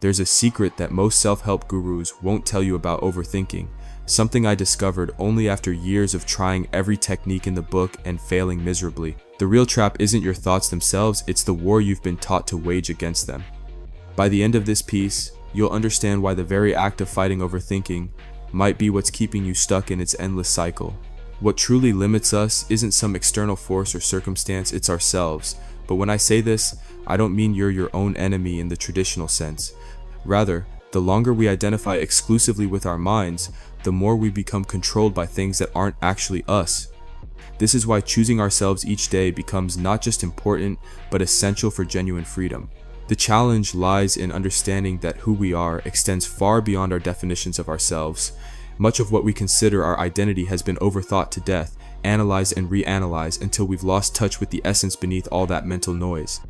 There's a secret that most self-help gurus won't tell you about overthinking, something I discovered only after years of trying every technique in the book and failing miserably. The real trap isn't your thoughts themselves, it's the war you've been taught to wage against them. By the end of this piece, you'll understand why the very act of fighting overthinking might be what's keeping you stuck in its endless cycle. What truly limits us isn't some external force or circumstance, it's ourselves. But when I say this, I don't mean you're your own enemy in the traditional sense. Rather, the longer we identify exclusively with our minds, the more we become controlled by things that aren't actually us. This is why choosing ourselves each day becomes not just important, but essential for genuine freedom. The challenge lies in understanding that who we are extends far beyond our definitions of ourselves. Much of what we consider our identity has been overthought to death, analyzed and reanalyzed until we've lost touch with the essence beneath all that mental noise.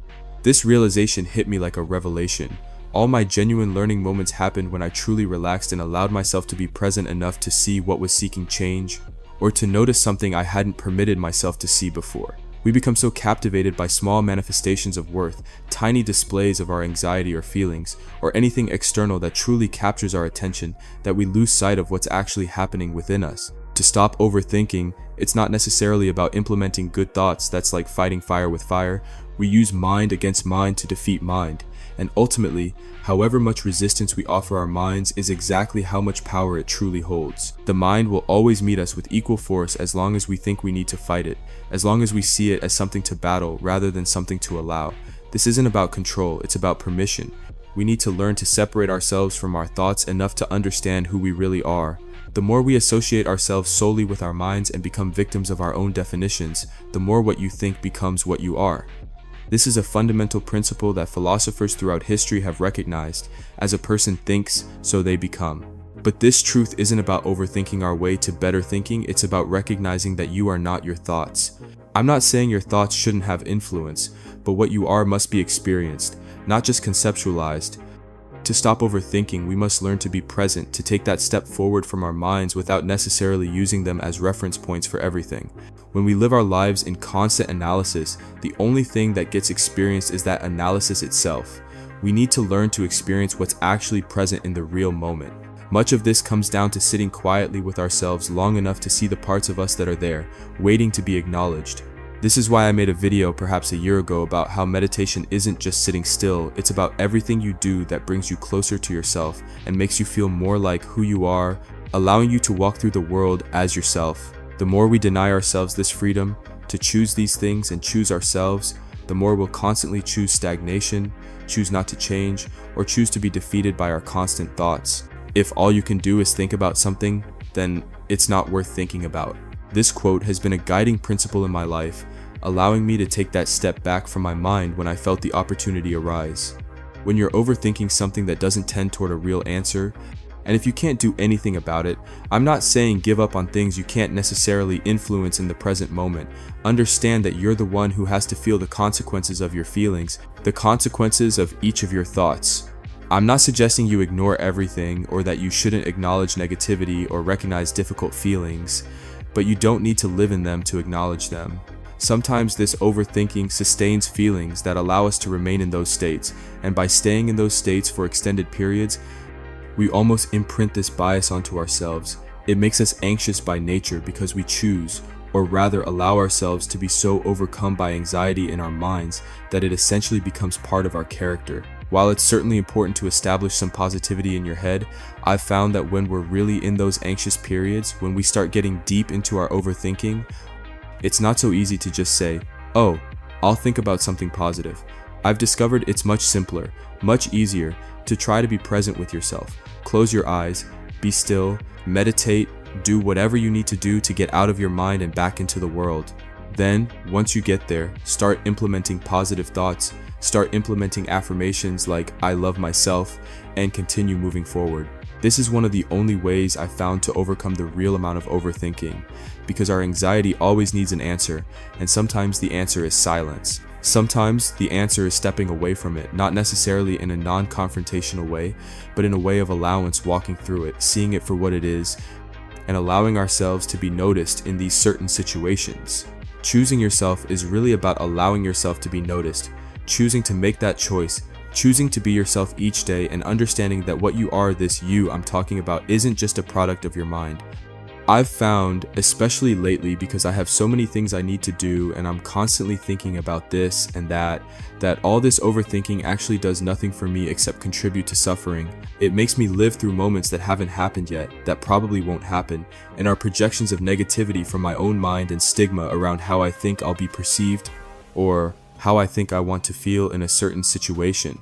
This realization hit me like a revelation. All my genuine learning moments happened when I truly relaxed and allowed myself to be present enough to see what was seeking change, or to notice something I hadn't permitted myself to see before. We become so captivated by small manifestations of worth, tiny displays of our anxiety or feelings, or anything external that truly captures our attention, that we lose sight of what's actually happening within us. To stop overthinking, it's not necessarily about implementing good thoughts. That's like fighting fire with fire. We use mind against mind to defeat mind. And ultimately, however much resistance we offer our minds is exactly how much power it truly holds. The mind will always meet us with equal force as long as we think we need to fight it, as long as we see it as something to battle rather than something to allow. This isn't about control, it's about permission. We need to learn to separate ourselves from our thoughts enough to understand who we really are. The more we associate ourselves solely with our minds and become victims of our own definitions, the more what you think becomes what you are. This is a fundamental principle that philosophers throughout history have recognized. As a person thinks, so they become. But this truth isn't about overthinking our way to better thinking, it's about recognizing that you are not your thoughts. I'm not saying your thoughts shouldn't have influence, but what you are must be experienced, not just conceptualized. To stop overthinking, we must learn to be present, to take that step forward from our minds without necessarily using them as reference points for everything. When we live our lives in constant analysis, the only thing that gets experienced is that analysis itself. We need to learn to experience what's actually present in the real moment. Much of this comes down to sitting quietly with ourselves long enough to see the parts of us that are there, waiting to be acknowledged. This is why I made a video perhaps a year ago about how meditation isn't just sitting still, it's about everything you do that brings you closer to yourself and makes you feel more like who you are, allowing you to walk through the world as yourself. The more we deny ourselves this freedom to choose these things and choose ourselves, the more we'll constantly choose stagnation, choose not to change, or choose to be defeated by our constant thoughts. If all you can do is think about something, then it's not worth thinking about. This quote has been a guiding principle in my life, allowing me to take that step back from my mind when I felt the opportunity arise. When you're overthinking something that doesn't tend toward a real answer, and if you can't do anything about it, I'm not saying give up on things you can't necessarily influence in the present moment. Understand that you're the one who has to feel the consequences of your feelings, the consequences of each of your thoughts. I'm not suggesting you ignore everything or that you shouldn't acknowledge negativity or recognize difficult feelings, but you don't need to live in them to acknowledge them. Sometimes this overthinking sustains feelings that allow us to remain in those states, and by staying in those states for extended periods, we almost imprint this bias onto ourselves. It makes us anxious by nature because we choose, or rather allow ourselves to be so overcome by anxiety in our minds that it essentially becomes part of our character. While it's certainly important to establish some positivity in your head, I've found that when we're really in those anxious periods, when we start getting deep into our overthinking, it's not so easy to just say, "Oh, I'll think about something positive." I've discovered it's much simpler, much easier to try to be present with yourself. Close your eyes, be still, meditate, do whatever you need to do to get out of your mind and back into the world. Then, once you get there, start implementing positive thoughts, start implementing affirmations like "I love myself," and continue moving forward. This is one of the only ways I've found to overcome the real amount of overthinking, because our anxiety always needs an answer, and sometimes the answer is silence. Sometimes the answer is stepping away from it, not necessarily in a non-confrontational way, but in a way of allowance, walking through it, seeing it for what it is, and allowing ourselves to be noticed in these certain situations. Choosing yourself is really about allowing yourself to be noticed, choosing to make that choice, Choosing to be yourself each day and understanding that what you are, this you I'm talking about, isn't just a product of your mind. I've found, especially lately, because I have so many things I need to do and I'm constantly thinking about this and that all this overthinking actually does nothing for me except contribute to suffering. It makes me live through moments that haven't happened yet, that probably won't happen, and are projections of negativity from my own mind and stigma around how I think I'll be perceived or how I think I want to feel in a certain situation.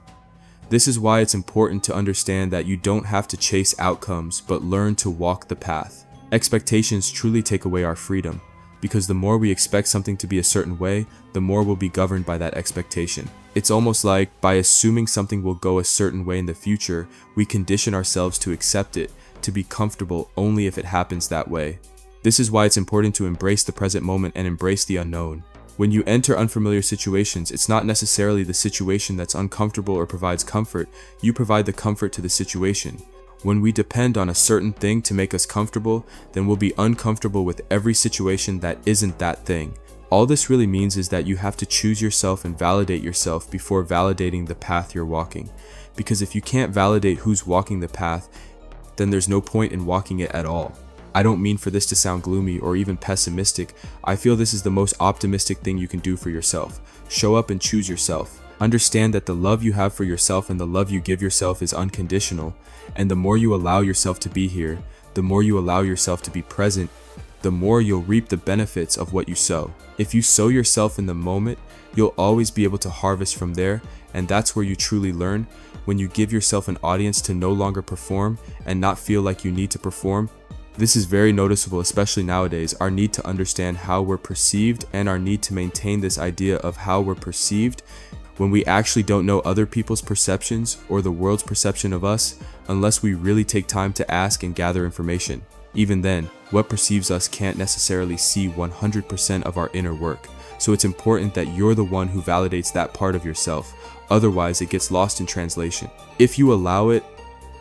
This is why it's important to understand that you don't have to chase outcomes, but learn to walk the path. Expectations truly take away our freedom, because the more we expect something to be a certain way, the more we'll be governed by that expectation. It's almost like by assuming something will go a certain way in the future, we condition ourselves to accept it, to be comfortable only if it happens that way. This is why it's important to embrace the present moment and embrace the unknown. When you enter unfamiliar situations, it's not necessarily the situation that's uncomfortable or provides comfort. You provide the comfort to the situation. When we depend on a certain thing to make us comfortable, then we'll be uncomfortable with every situation that isn't that thing. All this really means is that you have to choose yourself and validate yourself before validating the path you're walking. Because if you can't validate who's walking the path, then there's no point in walking it at all. I don't mean for this to sound gloomy or even pessimistic. I feel this is the most optimistic thing you can do for yourself. Show up and choose yourself. Understand that the love you have for yourself and the love you give yourself is unconditional. And the more you allow yourself to be here, the more you allow yourself to be present, the more you'll reap the benefits of what you sow. If you sow yourself in the moment, you'll always be able to harvest from there, and that's where you truly learn. When you give yourself an audience to no longer perform and not feel like you need to perform. This is very noticeable, especially nowadays, our need to understand how we're perceived and our need to maintain this idea of how we're perceived when we actually don't know other people's perceptions or the world's perception of us unless we really take time to ask and gather information. Even then, what perceives us can't necessarily see 100% of our inner work, so it's important that you're the one who validates that part of yourself, otherwise it gets lost in translation. If you allow it,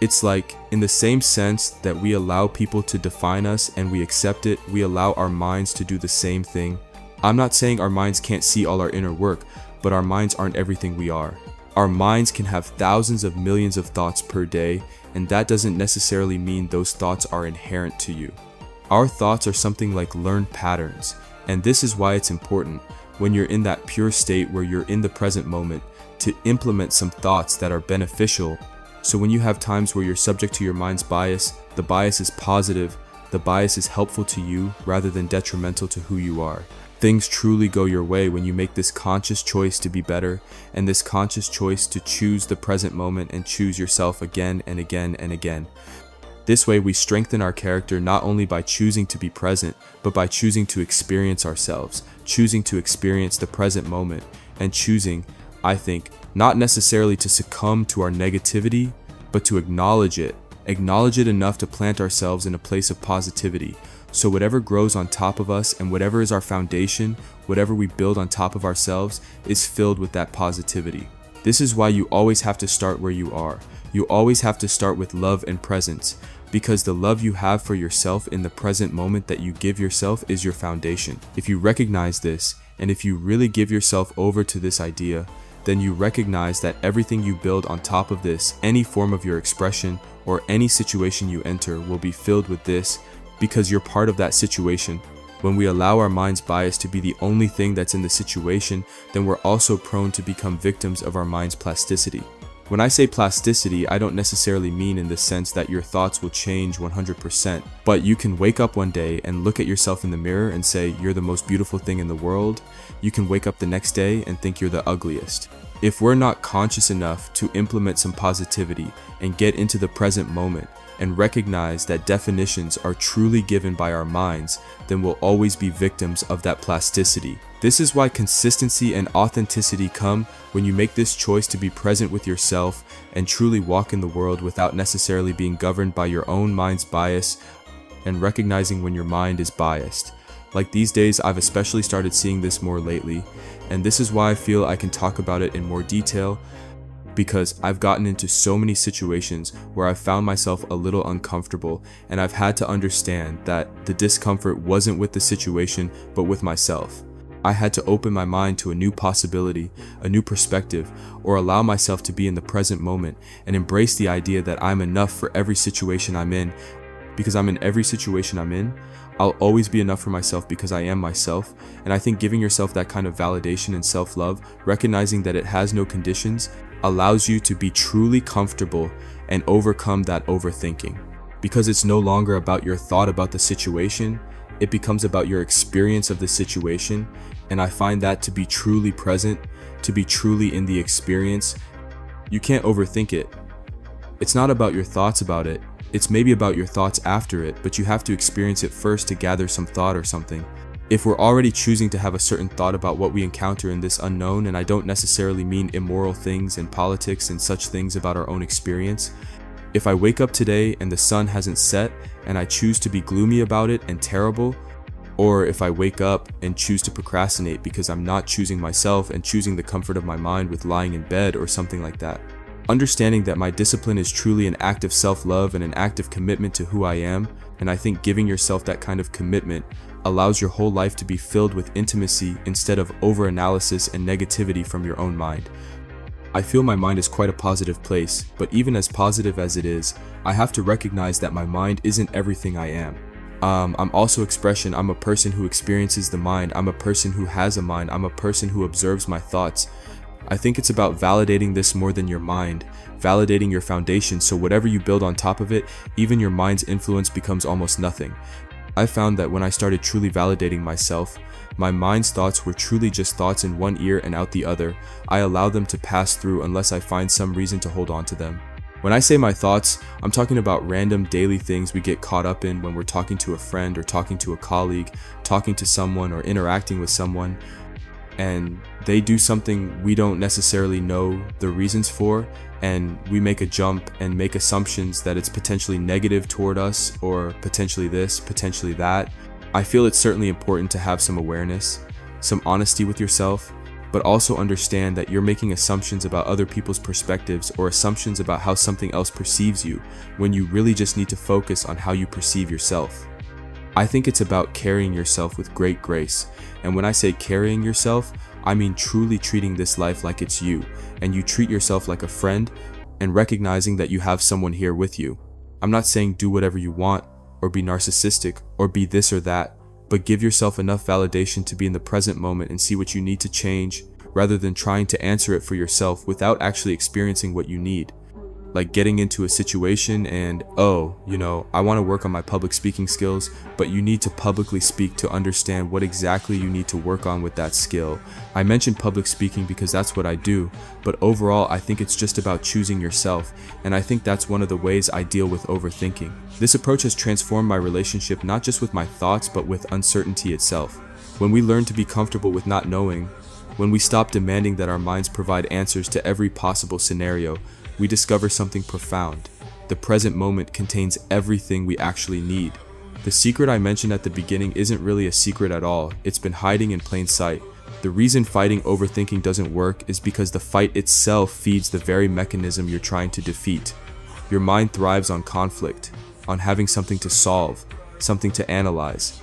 it's like, in the same sense that we allow people to define us and we accept it, we allow our minds to do the same thing. I'm not saying our minds can't see all our inner work, but our minds aren't everything we are. Our minds can have thousands of millions of thoughts per day, and that doesn't necessarily mean those thoughts are inherent to you. Our thoughts are something like learned patterns, and this is why it's important, when you're in that pure state where you're in the present moment, to implement some thoughts that are beneficial. So when you have times where you're subject to your mind's bias, the bias is positive, the bias is helpful to you rather than detrimental to who you are. Things truly go your way when you make this conscious choice to be better, and this conscious choice to choose the present moment and choose yourself again and again and again. This way we strengthen our character not only by choosing to be present, but by choosing to experience ourselves, choosing to experience the present moment, and choosing, I think, not necessarily to succumb to our negativity, but to acknowledge it enough to plant ourselves in a place of positivity. So whatever grows on top of us and whatever is our foundation, whatever we build on top of ourselves, is filled with that positivity. This is why you always have to start where you are. You always have to start with love and presence, because the love you have for yourself in the present moment that you give yourself is your foundation. If you recognize this, and if you really give yourself over to this idea, then you recognize that everything you build on top of this, any form of your expression or any situation you enter, will be filled with this, because you're part of that situation. When we allow our mind's bias to be the only thing that's in the situation, then we're also prone to become victims of our mind's plasticity. When I say plasticity, I don't necessarily mean in the sense that your thoughts will change 100%, but you can wake up one day and look at yourself in the mirror and say you're the most beautiful thing in the world. You can wake up the next day and think you're the ugliest. If we're not conscious enough to implement some positivity and get into the present moment and recognize that definitions are truly given by our minds, then we'll always be victims of that plasticity. This is why consistency and authenticity come when you make this choice to be present with yourself and truly walk in the world without necessarily being governed by your own mind's bias, and recognizing when your mind is biased. Like these days, I've especially started seeing this more lately, and this is why I feel I can talk about it in more detail, because I've gotten into so many situations where I've found myself a little uncomfortable, and I've had to understand that the discomfort wasn't with the situation, but with myself. I had to open my mind to a new possibility, a new perspective, or allow myself to be in the present moment and embrace the idea that I'm enough for every situation I'm in. Because I'm in every situation I'm in, I'll always be enough for myself because I am myself. And I think giving yourself that kind of validation and self-love, recognizing that it has no conditions, allows you to be truly comfortable and overcome that overthinking. Because it's no longer about your thought about the situation, it becomes about your experience of the situation. And I find that to be truly present, to be truly in the experience. You can't overthink it. It's not about your thoughts about it. It's maybe about your thoughts after it, but you have to experience it first to gather some thought or something. If we're already choosing to have a certain thought about what we encounter in this unknown, and I don't necessarily mean immoral things and politics and such things about our own experience, if I wake up today and the sun hasn't set and I choose to be gloomy about it and terrible, or if I wake up and choose to procrastinate because I'm not choosing myself and choosing the comfort of my mind with lying in bed or something like that. Understanding that my discipline is truly an act of self-love and an act of commitment to who I am, and I think giving yourself that kind of commitment allows your whole life to be filled with intimacy instead of over-analysis and negativity from your own mind. I feel my mind is quite a positive place, but even as positive as it is, I have to recognize that my mind isn't everything I am. I'm also expression. I'm a person who experiences the mind. I'm a person who has a mind. I'm a person who observes my thoughts. I think it's about validating this more than your mind, validating your foundation, so whatever you build on top of it, even your mind's influence becomes almost nothing. I found that when I started truly validating myself, my mind's thoughts were truly just thoughts in one ear and out the other. I allow them to pass through unless I find some reason to hold on to them. When I say my thoughts, I'm talking about random daily things we get caught up in when we're talking to a friend or talking to a colleague, talking to someone or interacting with someone, and they do something we don't necessarily know the reasons for, and we make a jump and make assumptions that it's potentially negative toward us, or potentially this, potentially that. I feel it's certainly important to have some awareness, some honesty with yourself, but also understand that you're making assumptions about other people's perspectives or assumptions about how something else perceives you, when you really just need to focus on how you perceive yourself. I think it's about carrying yourself with great grace, and when I say carrying yourself, I mean truly treating this life like it's you, and you treat yourself like a friend, and recognizing that you have someone here with you. I'm not saying do whatever you want, or be narcissistic, or be this or that, but give yourself enough validation to be in the present moment and see what you need to change, rather than trying to answer it for yourself without actually experiencing what you need. Like getting into a situation and, I want to work on my public speaking skills, but you need to publicly speak to understand what exactly you need to work on with that skill. I mentioned public speaking because that's what I do, but overall I think it's just about choosing yourself, and I think that's one of the ways I deal with overthinking. This approach has transformed my relationship not just with my thoughts, but with uncertainty itself. When we learn to be comfortable with not knowing, when we stop demanding that our minds provide answers to every possible scenario, we discover something profound. The present moment contains everything we actually need. The secret I mentioned at the beginning isn't really a secret at all. It's been hiding in plain sight. The reason fighting overthinking doesn't work is because the fight itself feeds the very mechanism you're trying to defeat. Your mind thrives on conflict, on having something to solve, something to analyze.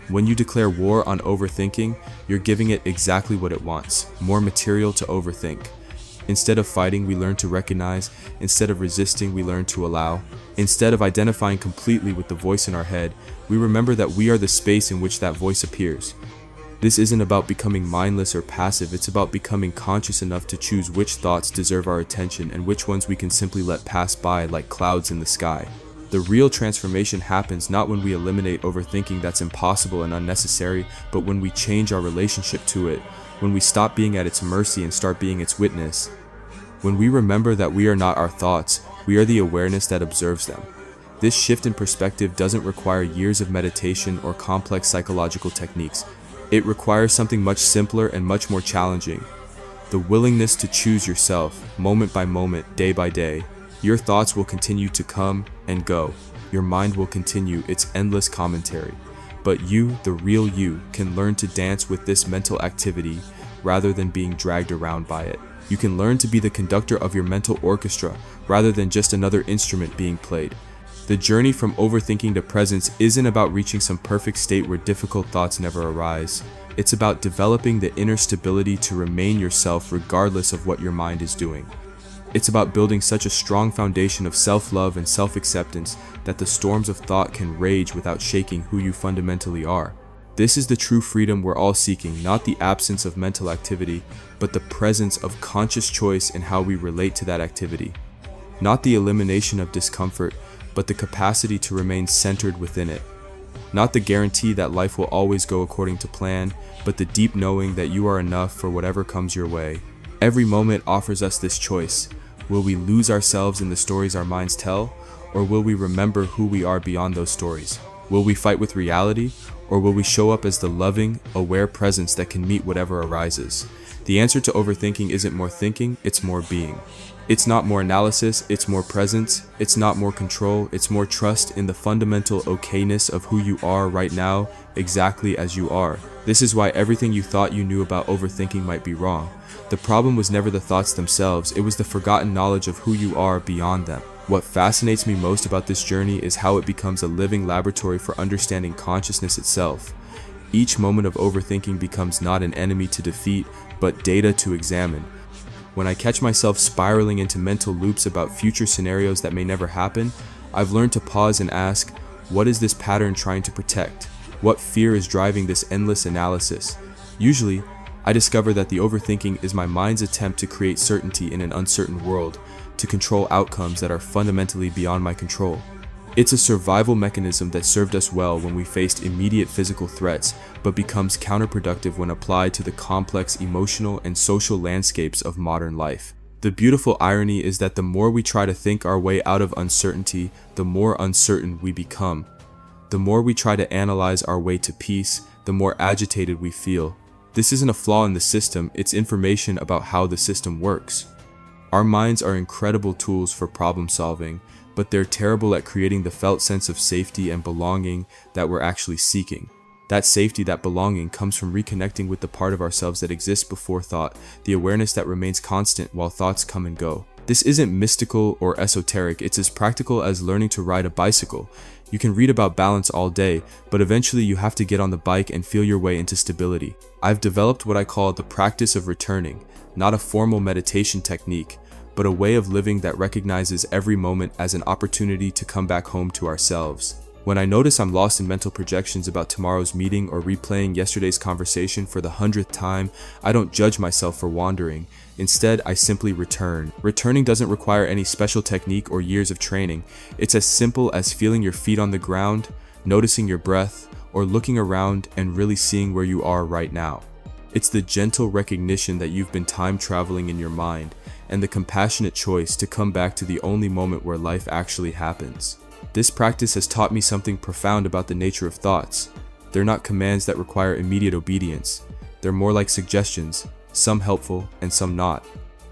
When you declare war on overthinking, you're giving it exactly what it wants, more material to overthink. Instead of fighting, we learn to recognize. Instead of resisting, we learn to allow. Instead of identifying completely with the voice in our head, we remember that we are the space in which that voice appears. This isn't about becoming mindless or passive, it's about becoming conscious enough to choose which thoughts deserve our attention and which ones we can simply let pass by like clouds in the sky. The real transformation happens not when we eliminate overthinking that's impossible and unnecessary, but when we change our relationship to it, when we stop being at its mercy and start being its witness. When we remember that we are not our thoughts, we are the awareness that observes them. This shift in perspective doesn't require years of meditation or complex psychological techniques. It requires something much simpler and much more challenging. The willingness to choose yourself, moment by moment, day by day. Your thoughts will continue to come and go. Your mind will continue its endless commentary. But you, the real you, can learn to dance with this mental activity rather than being dragged around by it. You can learn to be the conductor of your mental orchestra rather than just another instrument being played. The journey from overthinking to presence isn't about reaching some perfect state where difficult thoughts never arise. It's about developing the inner stability to remain yourself regardless of what your mind is doing. It's about building such a strong foundation of self-love and self-acceptance that the storms of thought can rage without shaking who you fundamentally are. This is the true freedom we're all seeking, not the absence of mental activity, but the presence of conscious choice in how we relate to that activity. Not the elimination of discomfort, but the capacity to remain centered within it. Not the guarantee that life will always go according to plan, but the deep knowing that you are enough for whatever comes your way. Every moment offers us this choice. Will we lose ourselves in the stories our minds tell, or will we remember who we are beyond those stories? Will we fight with reality, or will we show up as the loving, aware presence that can meet whatever arises? The answer to overthinking isn't more thinking, it's more being. It's not more analysis, it's more presence. It's not more control, it's more trust in the fundamental okayness of who you are right now, exactly as you are. This is why everything you thought you knew about overthinking might be wrong. The problem was never the thoughts themselves, it was the forgotten knowledge of who you are beyond them. What fascinates me most about this journey is how it becomes a living laboratory for understanding consciousness itself. Each moment of overthinking becomes not an enemy to defeat, but data to examine. When I catch myself spiraling into mental loops about future scenarios that may never happen, I've learned to pause and ask, what is this pattern trying to protect? What fear is driving this endless analysis? Usually, I discover that the overthinking is my mind's attempt to create certainty in an uncertain world, to control outcomes that are fundamentally beyond my control. It's a survival mechanism that served us well when we faced immediate physical threats, but becomes counterproductive when applied to the complex emotional and social landscapes of modern life. The beautiful irony is that the more we try to think our way out of uncertainty, the more uncertain we become. The more we try to analyze our way to peace, the more agitated we feel. This isn't a flaw in the system, it's information about how the system works. Our minds are incredible tools for problem solving, but they're terrible at creating the felt sense of safety and belonging that we're actually seeking. That safety, that belonging, comes from reconnecting with the part of ourselves that exists before thought, the awareness that remains constant while thoughts come and go. This isn't mystical or esoteric, it's as practical as learning to ride a bicycle. You can read about balance all day, but eventually you have to get on the bike and feel your way into stability. I've developed what I call the practice of returning, not a formal meditation technique, but a way of living that recognizes every moment as an opportunity to come back home to ourselves. When I notice I'm lost in mental projections about tomorrow's meeting or replaying yesterday's conversation for the 100th time, I don't judge myself for wandering. Instead, I simply return. Returning doesn't require any special technique or years of training. It's as simple as feeling your feet on the ground, noticing your breath, or looking around and really seeing where you are right now. It's the gentle recognition that you've been time traveling in your mind, and the compassionate choice to come back to the only moment where life actually happens. This practice has taught me something profound about the nature of thoughts. They're not commands that require immediate obedience. They're more like suggestions, some helpful and some not.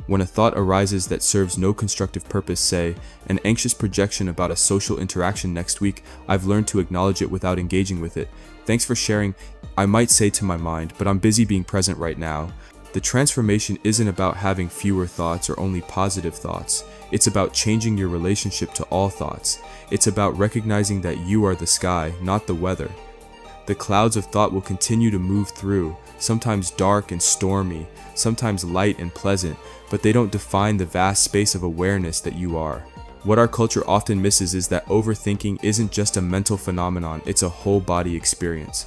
When a thought arises that serves no constructive purpose, say, an anxious projection about a social interaction next week, I've learned to acknowledge it without engaging with it. Thanks for sharing, I might say to my mind, but I'm busy being present right now. The transformation isn't about having fewer thoughts or only positive thoughts. It's about changing your relationship to all thoughts. It's about recognizing that you are the sky, not the weather. The clouds of thought will continue to move through, sometimes dark and stormy, sometimes light and pleasant, but they don't define the vast space of awareness that you are. What our culture often misses is that overthinking isn't just a mental phenomenon, it's a whole body experience.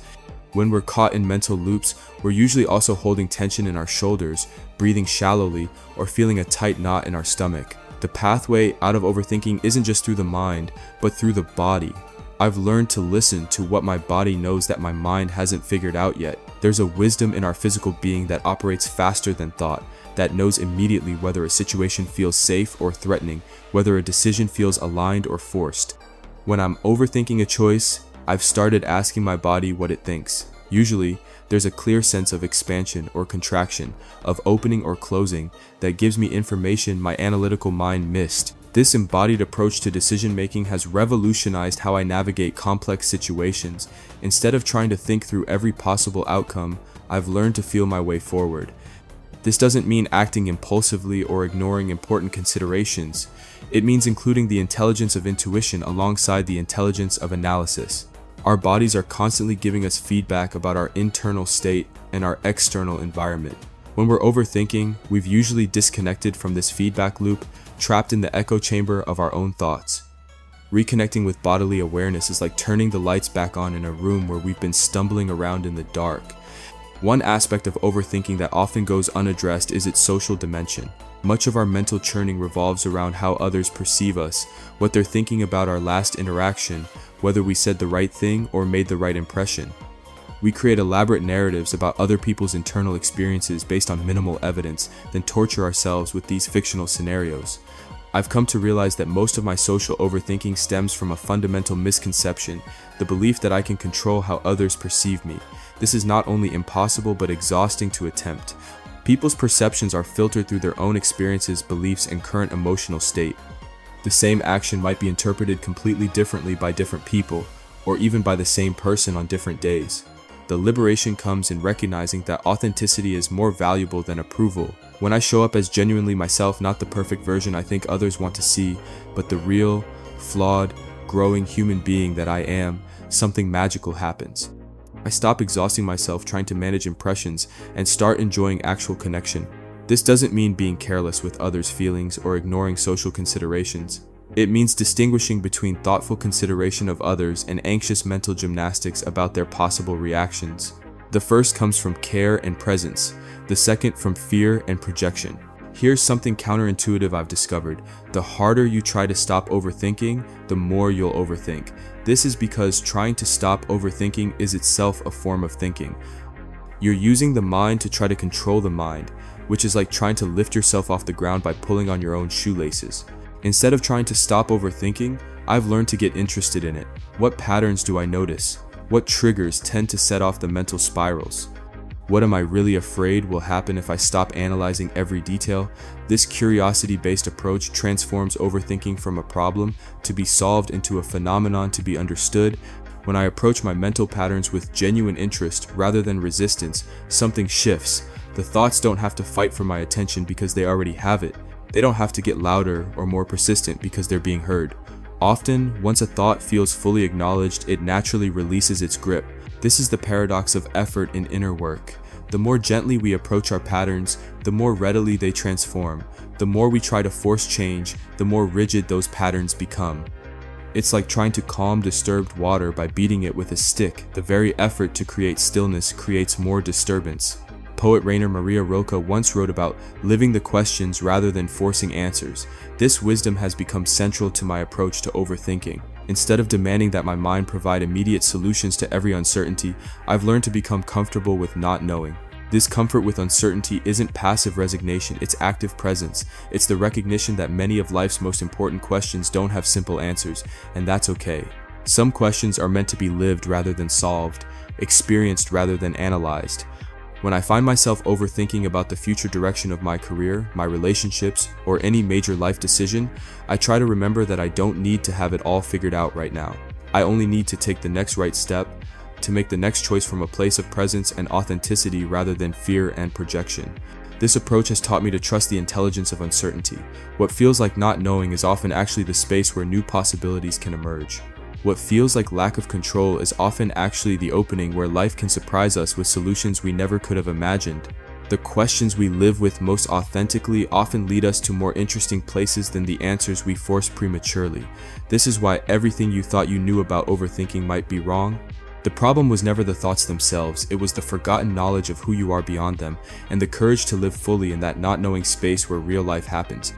When we're caught in mental loops, we're usually also holding tension in our shoulders, breathing shallowly, or feeling a tight knot in our stomach. The pathway out of overthinking isn't just through the mind, but through the body. I've learned to listen to what my body knows that my mind hasn't figured out yet. There's a wisdom in our physical being that operates faster than thought, that knows immediately whether a situation feels safe or threatening, whether a decision feels aligned or forced. When I'm overthinking a choice, I've started asking my body what it thinks. Usually, there's a clear sense of expansion or contraction, of opening or closing, that gives me information my analytical mind missed. This embodied approach to decision-making has revolutionized how I navigate complex situations. Instead of trying to think through every possible outcome, I've learned to feel my way forward. This doesn't mean acting impulsively or ignoring important considerations. It means including the intelligence of intuition alongside the intelligence of analysis. Our bodies are constantly giving us feedback about our internal state, and our external environment. When we're overthinking, we've usually disconnected from this feedback loop, trapped in the echo chamber of our own thoughts. Reconnecting with bodily awareness is like turning the lights back on in a room where we've been stumbling around in the dark. One aspect of overthinking that often goes unaddressed is its social dimension. Much of our mental churning revolves around how others perceive us, what they're thinking about our last interaction, whether we said the right thing or made the right impression. We create elaborate narratives about other people's internal experiences based on minimal evidence, then torture ourselves with these fictional scenarios. I've come to realize that most of my social overthinking stems from a fundamental misconception, the belief that I can control how others perceive me. This is not only impossible but exhausting to attempt. People's perceptions are filtered through their own experiences, beliefs, and current emotional state. The same action might be interpreted completely differently by different people, or even by the same person on different days. The liberation comes in recognizing that authenticity is more valuable than approval. When I show up as genuinely myself, not the perfect version I think others want to see, but the real, flawed, growing human being that I am, something magical happens. I stop exhausting myself trying to manage impressions and start enjoying actual connection. This doesn't mean being careless with others' feelings or ignoring social considerations. It means distinguishing between thoughtful consideration of others and anxious mental gymnastics about their possible reactions. The first comes from care and presence, the second from fear and projection. Here's something counterintuitive I've discovered. The harder you try to stop overthinking, the more you'll overthink. This is because trying to stop overthinking is itself a form of thinking. You're using the mind to try to control the mind, which is like trying to lift yourself off the ground by pulling on your own shoelaces. Instead of trying to stop overthinking, I've learned to get interested in it. What patterns do I notice? What triggers tend to set off the mental spirals? What am I really afraid will happen if I stop analyzing every detail? This curiosity-based approach transforms overthinking from a problem to be solved into a phenomenon to be understood. When I approach my mental patterns with genuine interest rather than resistance, something shifts. The thoughts don't have to fight for my attention because they already have it. They don't have to get louder or more persistent because they're being heard. Often, once a thought feels fully acknowledged, it naturally releases its grip. This is the paradox of effort in inner work. The more gently we approach our patterns, the more readily they transform. The more we try to force change, the more rigid those patterns become. It's like trying to calm disturbed water by beating it with a stick. The very effort to create stillness creates more disturbance. Poet Rainer Maria Rilke once wrote about living the questions rather than forcing answers. This wisdom has become central to my approach to overthinking. Instead of demanding that my mind provide immediate solutions to every uncertainty, I've learned to become comfortable with not knowing. This comfort with uncertainty isn't passive resignation, it's active presence. It's the recognition that many of life's most important questions don't have simple answers, and that's okay. Some questions are meant to be lived rather than solved, experienced rather than analyzed. When I find myself overthinking about the future direction of my career, my relationships, or any major life decision, I try to remember that I don't need to have it all figured out right now. I only need to take the next right step, to make the next choice from a place of presence and authenticity rather than fear and projection. This approach has taught me to trust the intelligence of uncertainty. What feels like not knowing is often actually the space where new possibilities can emerge. What feels like lack of control is often actually the opening where life can surprise us with solutions we never could have imagined. The questions we live with most authentically often lead us to more interesting places than the answers we force prematurely. This is why everything you thought you knew about overthinking might be wrong. The problem was never the thoughts themselves, it was the forgotten knowledge of who you are beyond them, and the courage to live fully in that not knowing space where real life happens.